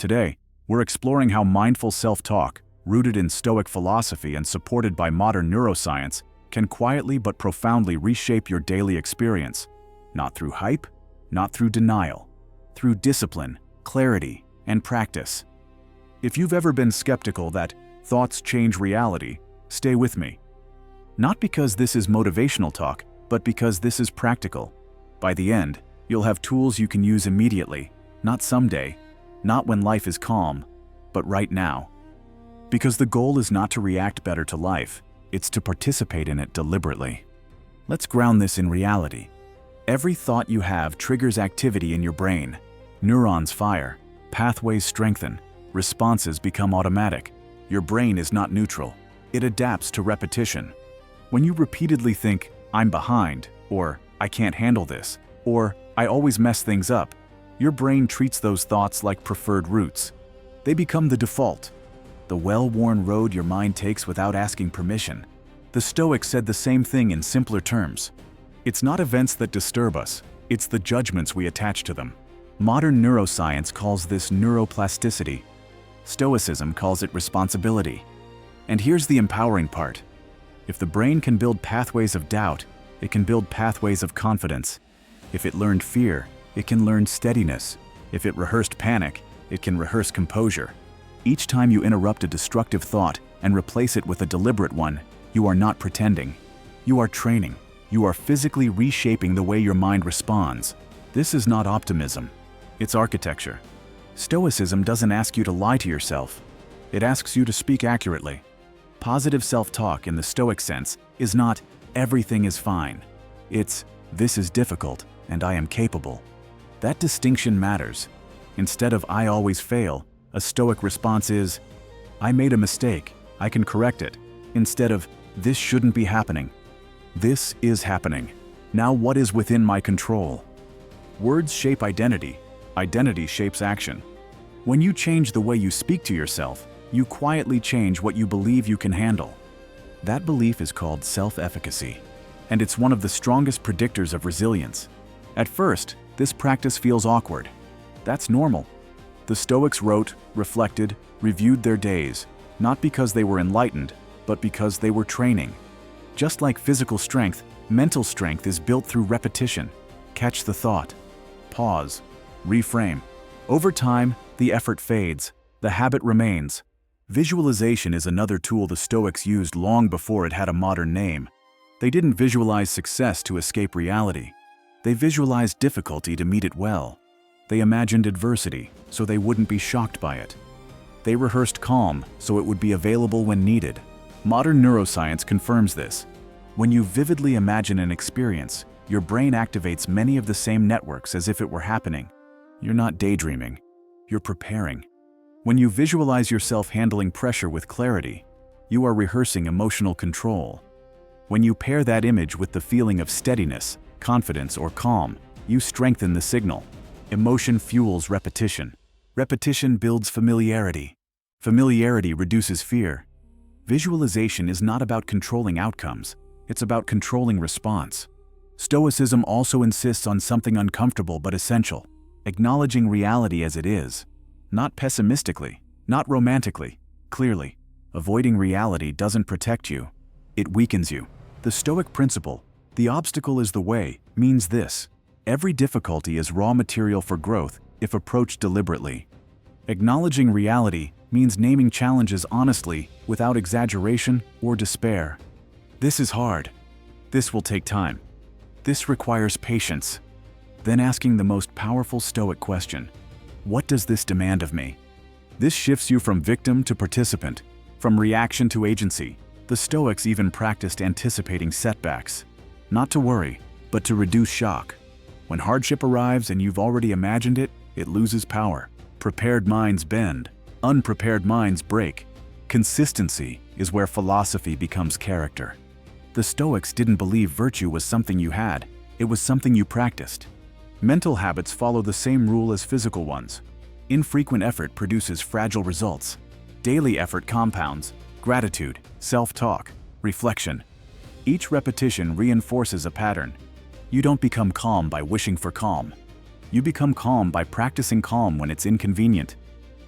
Today, we're exploring how mindful self-talk, rooted in Stoic philosophy and supported by modern neuroscience, can quietly but profoundly reshape your daily experience. Not through hype, not through denial, through discipline, clarity, and practice. If you've ever been skeptical that thoughts change reality, stay with me. Not because this is motivational talk, but because this is practical. By the end, you'll have tools you can use immediately, not someday, not when life is calm, but right now. Because the goal is not to react better to life, it's to participate in it deliberately. Let's ground this in reality. Every thought you have triggers activity in your brain. Neurons fire, pathways strengthen, responses become automatic. Your brain is not neutral. It adapts to repetition. When you repeatedly think, "I'm behind," or "I can't handle this," or "I always mess things up," your brain treats those thoughts like preferred routes. They become the default, the well-worn road your mind takes without asking permission. The Stoics said the same thing in simpler terms. It's not events that disturb us, it's the judgments we attach to them. Modern neuroscience calls this neuroplasticity. Stoicism calls it responsibility. And here's the empowering part. If the brain can build pathways of doubt, it can build pathways of confidence. If it learned fear, it can learn steadiness. If it rehearsed panic, it can rehearse composure. Each time you interrupt a destructive thought and replace it with a deliberate one, you are not pretending. You are training. You are physically reshaping the way your mind responds. This is not optimism. It's architecture. Stoicism doesn't ask you to lie to yourself. It asks you to speak accurately. Positive self-talk in the Stoic sense is not "everything is fine." It's "this is difficult and I am capable." That distinction matters. Instead of "I always fail," a Stoic response is "I made a mistake, I can correct it." Instead of "this shouldn't be happening." This is happening. Now what is within my control? Words shape identity. Identity shapes action. When you change the way you speak to yourself, you quietly change what you believe you can handle. That belief is called self-efficacy, and it's one of the strongest predictors of resilience. At first, this practice feels awkward. That's normal. The Stoics wrote, reflected, reviewed their days, not because they were enlightened, but because they were training. Just like physical strength, mental strength is built through repetition. Catch the thought. Pause. Reframe. Over time, the effort fades. The habit remains. Visualization is another tool the Stoics used long before it had a modern name. They didn't visualize success to escape reality. They visualized difficulty to meet it well. They imagined adversity, so they wouldn't be shocked by it. They rehearsed calm, so it would be available when needed. Modern neuroscience confirms this. When you vividly imagine an experience, your brain activates many of the same networks as if it were happening. You're not daydreaming. You're preparing. When you visualize yourself handling pressure with clarity, you are rehearsing emotional control. When you pair that image with the feeling of steadiness, confidence, or calm, you strengthen the signal. Emotion fuels repetition. Repetition builds familiarity. Familiarity reduces fear. Visualization is not about controlling outcomes, it's about controlling response. Stoicism also insists on something uncomfortable but essential, acknowledging reality as it is. Not pessimistically, not romantically, clearly. Avoiding reality doesn't protect you, it weakens you. The Stoic principle, "the obstacle is the way," means this: every difficulty is raw material for growth if approached deliberately. Acknowledging reality means naming challenges honestly without exaggeration or despair. This is hard. This will take time. This requires patience. Then asking the most powerful Stoic question: what does this demand of me? This shifts you from victim to participant, from reaction to agency. The Stoics even practiced anticipating setbacks. Not to worry, but to reduce shock. When hardship arrives and you've already imagined it, it loses power. Prepared minds bend. Unprepared minds break. Consistency is where philosophy becomes character. The Stoics didn't believe virtue was something you had, it was something you practiced. Mental habits follow the same rule as physical ones. Infrequent effort produces fragile results. Daily effort compounds. Gratitude, self-talk, reflection. Each repetition reinforces a pattern. You don't become calm by wishing for calm. You become calm by practicing calm when it's inconvenient.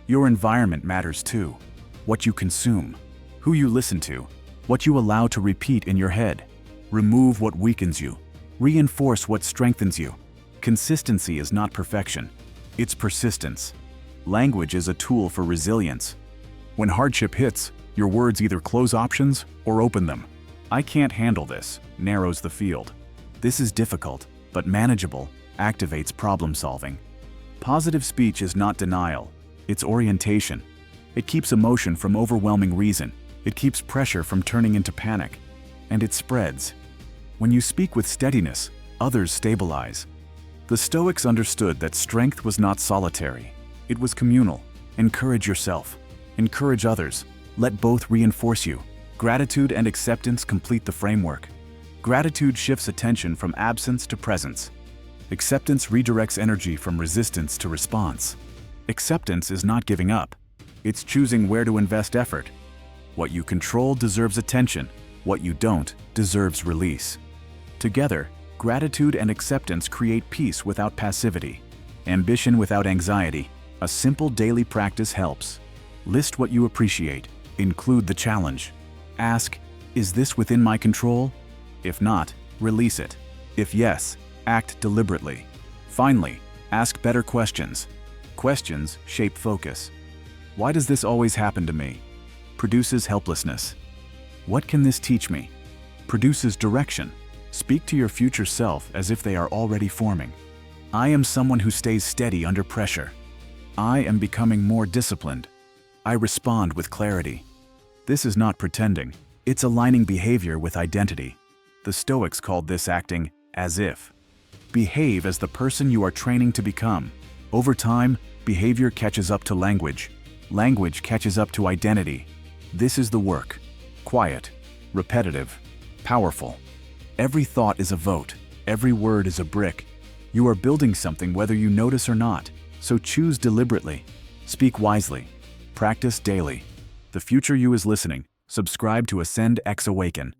Your environment matters too. What you consume, who you listen to, what you allow to repeat in your head. Remove what weakens you. Reinforce what strengthens you. Consistency is not perfection. It's persistence. Language is a tool for resilience. When hardship hits, your words either close options or open them. "I can't handle this" narrows the field. "This is difficult, but manageable" activates problem solving. Positive speech is not denial, it's orientation. It keeps emotion from overwhelming reason. It keeps pressure from turning into panic. And it spreads. When you speak with steadiness, others stabilize. The Stoics understood that strength was not solitary. It was communal. Encourage yourself. Encourage others. Let both reinforce you. Gratitude and acceptance complete the framework. Gratitude shifts attention from absence to presence. Acceptance redirects energy from resistance to response. Acceptance is not giving up. It's choosing where to invest effort. What you control deserves attention. What you don't deserves release. Together, gratitude and acceptance create peace without passivity, ambition without anxiety. A simple daily practice helps. List what you appreciate. Include the challenge. Ask, "Is this within my control?" If not, release it. If yes, act deliberately. Finally, ask better questions. Questions shape focus. Why does this always happen to me? Produces helplessness. What can this teach me? Produces direction. Speak to your future self as if they are already forming. I am someone who stays steady under pressure. I am becoming more disciplined. I respond with clarity. This is not pretending. It's aligning behavior with identity. The Stoics called this acting as if. Behave as the person you are training to become. Over time, behavior catches up to language. Language catches up to identity. This is the work. Quiet, repetitive, powerful. Every thought is a vote. Every word is a brick. You are building something whether you notice or not, so choose deliberately. Speak wisely. Practice daily. The future you is listening. Subscribe to Ascend X Awaken.